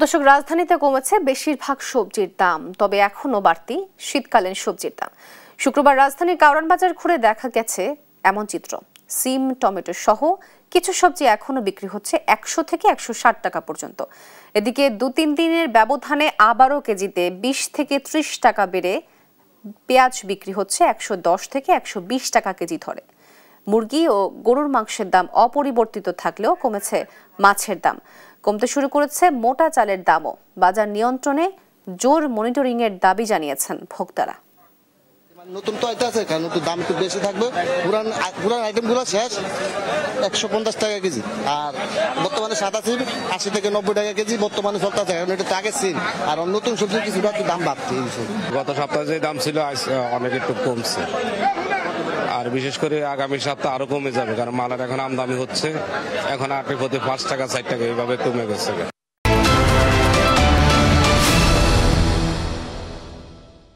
দর্শক, রাজধানীতে কমেছে বেশিরভাগ সবজির দাম, তবে এখনো বাড়তি শীতকালীন সবজির দাম। শুক্রবার রাজধানীর কারওয়ান বাজার ঘুরে দেখা গেছে এমন চিত্র। সিম, টমেটো সহ কিছু সবজি এখনো বিক্রি হচ্ছে 100 থেকে 160 টাকা পর্যন্ত। এদিকে 2-3 দিনের ব্যবধানে আবারও কেজিতে 20 থেকে 30 টাকা বেড়ে পেঁয়াজ বিক্রি হচ্ছে 110 থেকে 120 টাকা কেজি ধরে। মুরগি ও গরুর মাংসের দাম অপরিবর্তিত থাকলেও কমেছে মাছের দাম। কমতে শুরু করেছে মোটা চালের দামও। বাজার নিয়ন্ত্রণে জোর মনিটরিং এর দাবি জানিয়েছেন ভোক্তারা। নতুন তো এটা আছে, কারণ একটু দাম একটু বেশি থাকবে। পুরান আইটেমগুলো শেষ 150 টাকা কেজি, আর বর্তমানে সাদা সিম 80 থেকে 90 টাকা কেজি বর্তমানে চলতেছে, কারণ এটা তো আগে সিম। আর নতুন সবজি কিছুটা একটু দাম বাড়ছে। গত সপ্তাহে যে দাম ছিল অনেক একটু কমছে, আর বিশেষ করে আগামী সপ্তাহে আরো কমে যাবে, কারণ মালের এখন আমদানি হচ্ছে। এখন আটে প্রতি 5 টাকা 4 টাকা এইভাবে কমে গেছে।